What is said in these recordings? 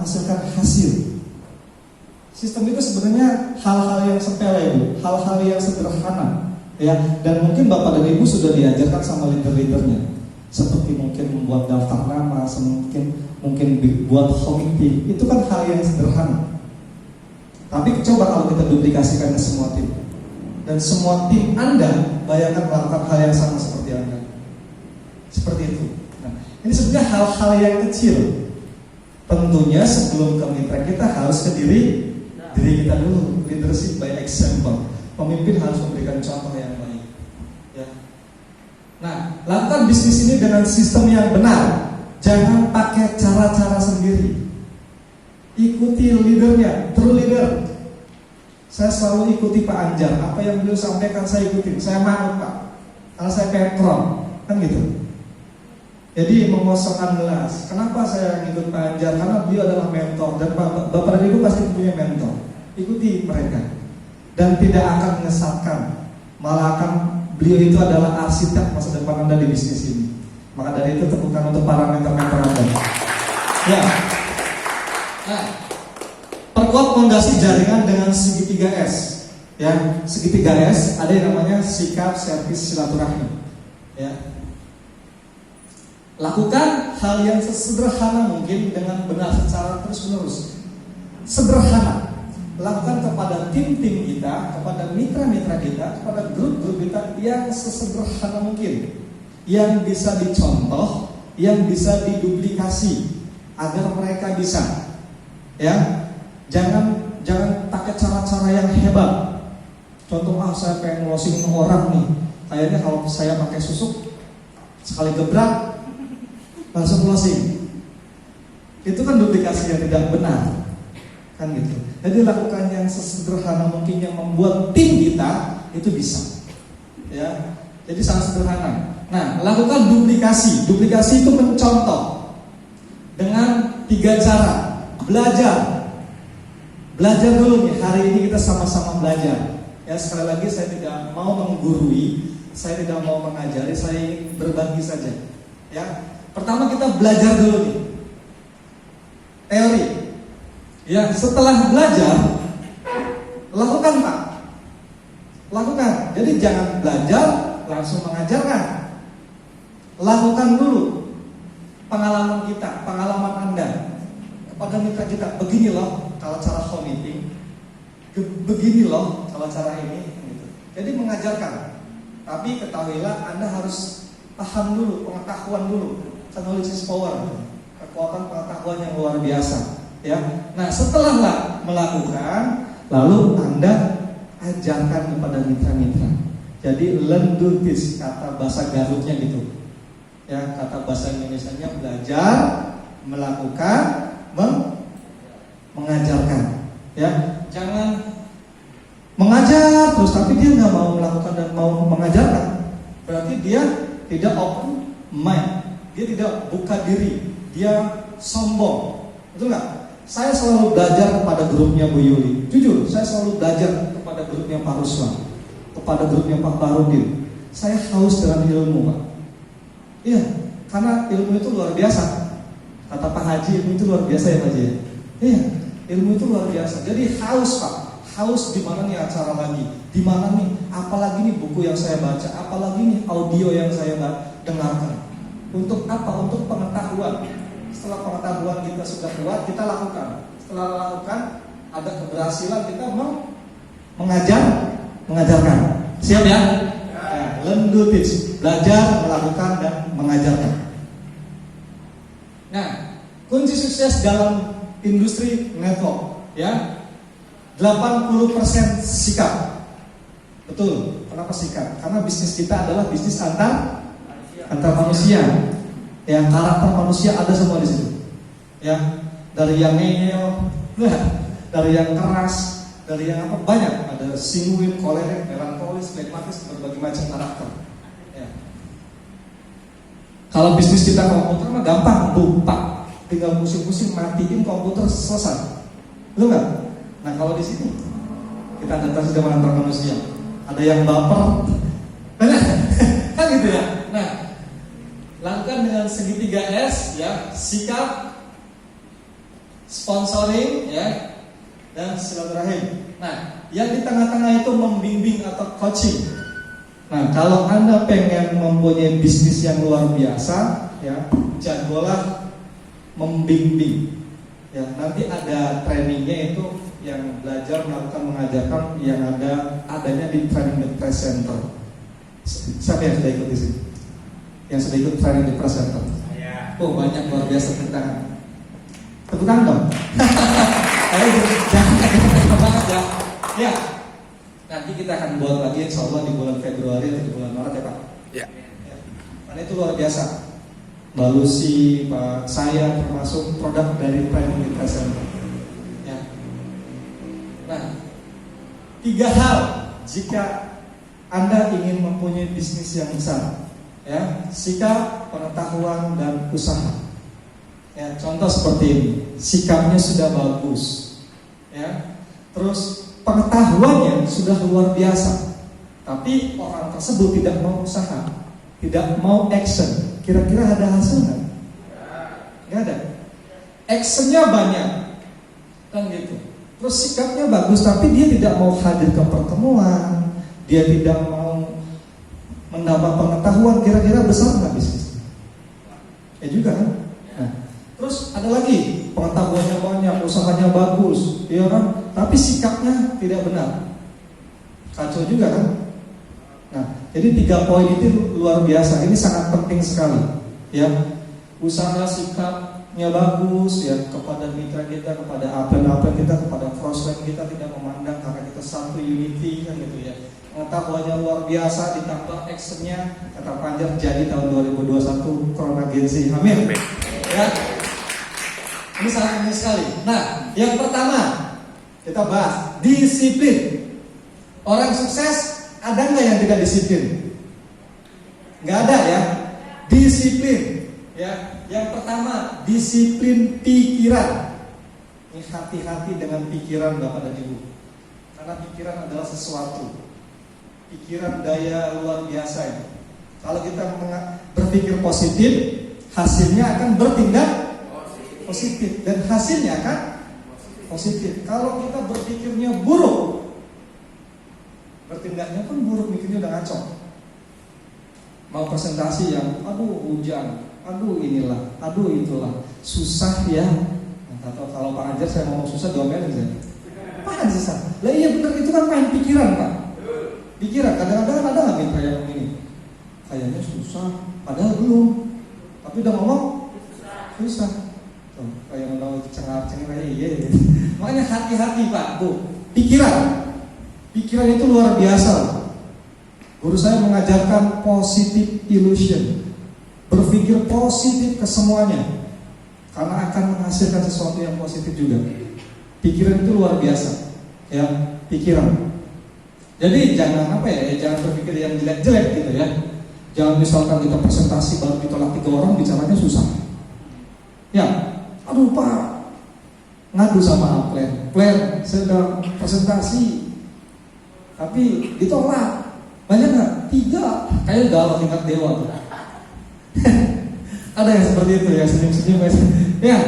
menghasilkan hasil. Sistem itu sebenarnya hal-hal yang sepele, Bu, hal-hal yang sederhana, ya. Dan mungkin Bapak dan Ibu sudah diajarkan sama leader-leadernya, seperti mungkin membuat daftar nama, mungkin buat komite. Itu kan hal yang sederhana. Tapi coba kalau kita duplikasikan ke semua tim, dan semua tim Anda bayangkan melakukan hal yang sama seperti Anda, seperti itu. Nah, ini sebenarnya hal-hal yang kecil. Tentunya sebelum ke mitra kita harus ke diri kita dulu. Leadership by example. Pemimpin harus memberikan contoh yang baik, ya. Nah, lakukan bisnis ini dengan sistem yang benar. Jangan pakai cara-cara sendiri. Ikuti leadernya, true leader. Saya selalu ikuti Pak Anjar. Apa yang beliau sampaikan saya ikutin. Saya manut, Pak, karena saya petron, kan gitu. Jadi mengosongkan gelas. Kenapa saya ngikut Pak Anjar? Karena beliau adalah mentor. Dan Bapak dan Ibu pasti punya mentor. Ikuti mereka. Dan tidak akan menyesatkan. Malah akan, beliau itu adalah arsitek masa depan Anda di bisnis ini. Maka dari itu tepukan untuk para mentor-mentor Anda. Ya. Nah, perkuat fondasi jaringan dengan segitiga S. Ya, segitiga S ada yang namanya sikap, servis, silaturahmi. Ya. Lakukan hal yang sesederhana mungkin dengan benar secara terus-menerus. Sederhana. Lakukan kepada tim-tim kita, kepada mitra-mitra kita, kepada grup-grup kita yang sesederhana mungkin, yang bisa dicontoh, yang bisa diduplikasi agar mereka bisa. Ya, jangan pakai cara-cara yang hebat. Contoh, saya pengen closing orang nih. Kayaknya kalau saya pakai susuk sekali gebrak langsung closing. Itu kan duplikasi yang tidak benar, kan gitu. Jadi lakukan yang sesederhana mungkin yang membuat tim kita itu bisa. Ya, jadi sangat sederhana. Nah, lakukan duplikasi. Duplikasi itu mencontoh dengan 3 cara. Belajar dulu nih. Hari ini kita sama-sama belajar. Ya, sekali lagi saya tidak mau menggurui, saya tidak mau mengajari, saya ingin berbagi saja. Ya. Pertama kita belajar dulu nih, teori. Ya, setelah belajar, lakukan, Pak. Lakukan. Jadi jangan belajar langsung mengajarkan. Lakukan dulu pengalaman kita, pengalaman Anda kepada mitra kita. Begini loh kalau cara home meeting, begini loh kalau cara ini, gitu. Jadi mengajarkan. Tapi ketahuilah Anda harus paham dulu, pengetahuan dulu. Knowledge is power, kekuatan pengetahuan yang luar biasa. Ya, nah setelah melakukan, lalu Anda ajarkan kepada mitra-mitra. Jadi learn do this, kata bahasa Garutnya gitu. Ya, kata bahasa Indonesianya belajar, melakukan, mengajarkan. Ya, jangan mengajar terus tapi dia nggak mau melakukan dan mau mengajarkan. Berarti dia tidak open mind. Dia tidak buka diri, dia sombong. Betul nggak? Saya selalu belajar kepada grupnya Bu Yuli. Jujur, saya selalu belajar kepada grupnya Pak Ruslan, kepada grupnya Pak Barudin. Saya haus dengan ilmu, Pak. Iya, karena ilmu itu luar biasa. Kata Pak Haji, ilmu itu luar biasa ya Pak Haji. Iya, ilmu itu luar biasa. Jadi haus, Pak. Haus di mana nih acara lagi? Di mana nih? Apalagi nih buku yang saya baca? Apalagi nih audio yang saya dengarkan? Untuk apa? Untuk pengetahuan. Setelah pengetahuan kita sudah kuat, kita lakukan. Setelah lakukan, ada keberhasilan, kita mengajarkan. Siap ya? Learn, do, teach. Belajar, melakukan, dan mengajarkan. Nah, kunci sukses dalam industri network, ya, 80% sikap. Betul. Kenapa sikap? Karena bisnis kita adalah bisnis antar manusia. Ya, karakter manusia ada semua di situ. Ya, dari yang ngeyel, dari yang keras, dari yang apa, banyak. Ada sanguin, kolerik, melankolis, flegmatis, berbagai macam karakter. Ya. Kalau bisnis kita komputer mah gampang, Pak. Tinggal pusing-pusing matiin komputer selesai. Lu nggak? Nah, kalau di sini kita adaptasi dengan antar manusia. Ada yang baper, banyak, kan gitu ya. Nah, lakukan dengan segitiga S, ya, sikap, sponsoring, ya, dan silaturahim. Nah, yang di tengah-tengah itu membimbing atau coaching. Nah, kalau Anda pengen mempunyai bisnis yang luar biasa, ya, jagolah membimbing. Ya, nanti ada trainingnya itu yang belajar melakukan mengajarkan yang adanya di Training the Press Center. Siapa yang sudah ikut di sini? Yang sudah ikut Training the Press Center? Saya. Oh, banyak, luar biasa, tepuk tangan. Tepuk tangan dong. Ayo, jangan banget ya. Ya, nanti kita akan buat lagi insya Allah di bulan Februari atau di bulan Maret ya Pak. Ya. Karena itu luar biasa. Mbak Lucy, Pak, saya termasuk produk dari Training the Press Center. Ya. Nah, 3 hal jika Anda ingin mempunyai bisnis yang besar, ya, sikap, pengetahuan, dan usaha. Ya, contoh seperti ini, sikapnya sudah bagus, ya, terus pengetahuannya sudah luar biasa, tapi orang tersebut tidak mau usaha, tidak mau action. Kira-kira ada hasil nggak? Nggak ada. Actionnya banyak, kan gitu. Terus sikapnya bagus, tapi dia tidak mau hadir ke pertemuan, dia tidak mau menambah pengetahuan. Kira-kira besar nggak bisnis? Ya juga kan. Nah, terus ada lagi, pengetahuannya banyak, usahanya bagus, ya kan? Tapi sikapnya tidak benar, kacau juga kan? Nah, jadi 3 poin itu luar biasa. Ini sangat penting sekali, ya. Usaha, sikapnya bagus, ya, kepada mitra kita, kepada upline kita, kepada prospek kita, tidak memandang karena kita satu unity, kan gitu ya. Pengetahuannya luar biasa, ditambah actionnya, kata Panjar, jadi tahun 2021 Corona Gensi. Amin. Ya. Ini sangat penting sekali. Nah, yang pertama kita bahas disiplin. Orang sukses ada nggak yang tidak disiplin? Nggak ada ya. Disiplin. Ya. Yang pertama disiplin pikiran. Ini hati-hati dengan pikiran Bapak dan Ibu. Karena pikiran adalah sesuatu. Pikiran daya luar biasa ini. Kalau kita berpikir positif, hasilnya akan bertindak positif dan hasilnya akan positif. Kalau kita berpikirnya buruk, bertindaknya pun buruk, mikirnya udah ngaco. Mau presentasi yang aduh hujan, aduh inilah, aduh itulah, susah ya. Nah, kalau Pak Anjar saya ngomong susah domelin saya. Apaan susah? Lah iya benar, itu kan main pikiran Pak. Pikiran, kadang-kadang ada nggak mitra yang ini kayaknya susah, padahal belum, tapi udah ngomong susah. Tuh, kayak mau cengar-cengir aja, iya. Makanya hati-hati Pak, tuh pikiran itu luar biasa. Guru saya mengajarkan positive illusion, berpikir positif ke semuanya, karena akan menghasilkan sesuatu yang positif juga. Pikiran itu luar biasa, ya, pikiran. Jadi jangan jangan berpikir yang jelek-jelek gitu ya. Jangan misalkan kita presentasi baru ditolak 3 orang, bicaranya susah. Ya, aduh Pak, ngadu sama plan sedang presentasi, tapi ditolak. Banyak nggak? 3. Kayak galau tingkat dewa tuh. Ada yang seperti itu ya, senyum-senyum ya.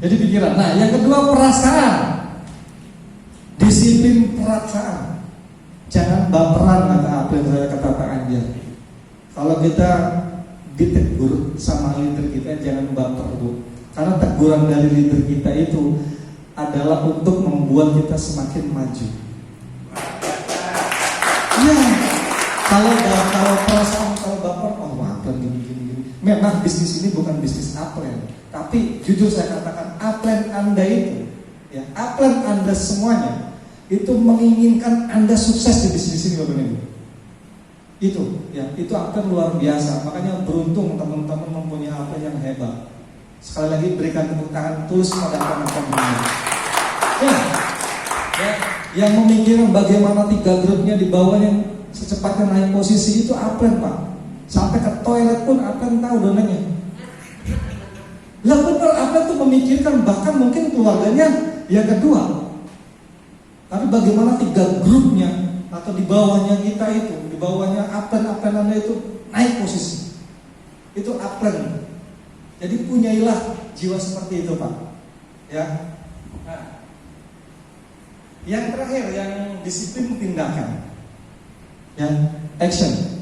Jadi pikiran. Nah, yang kedua perasaan. Disiplin perasaan. Jangan baperan, kata Pak Anjar. Kalau kita ditegur sama leader kita, jangan baper Bu. Karena teguran dari leader kita itu adalah untuk membuat kita semakin maju. Ya, kalau perasaan, kalau baper, oh upline gini. Memang bisnis ini bukan bisnis upline, tapi jujur saya katakan upline Anda itu, ya, upline Anda semuanya itu menginginkan Anda sukses di bisnis ini, Bapak Ibu. Itu, ya, itu upline luar biasa. Makanya beruntung teman-teman mempunyai upline yang hebat. Sekali lagi berikan tepuk tangan tulus pada upline-upline. Ya, yang memikirkan bagaimana 3 grupnya di bawahnya secepatnya naik posisi itu upline Pak. Sampai ke toilet pun upline tahu donanya. Lah benar, upline tuh memikirkan bahkan mungkin keluarganya yang kedua. Tapi bagaimana 3 grupnya atau di bawahnya kita itu, di bawahnya upline Anda itu naik posisi. Itu upline. Jadi punyailah jiwa seperti itu, Pak. Ya. Nah, yang terakhir, yang disiplin tindakan. Ya, action.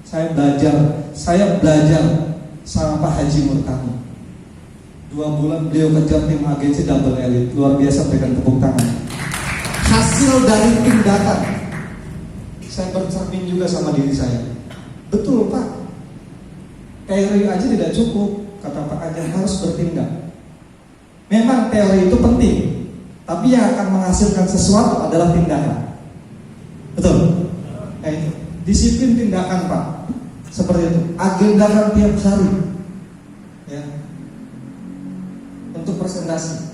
Saya belajar sama Pak Haji Murtani. 2 bulan beliau kejar tim agensi double elite, luar biasa, berikan tepuk tangan. Hasil dari tindakan. Saya bercermin juga sama diri saya. Betul, Pak. Teori aja tidak cukup, kata Pak Ajar, harus bertindak. Memang teori itu penting, tapi yang akan menghasilkan sesuatu adalah tindakan. Betul? Itu disiplin tindakan, Pak. Seperti itu. Agendakan tiap hari, ya, untuk presentasi.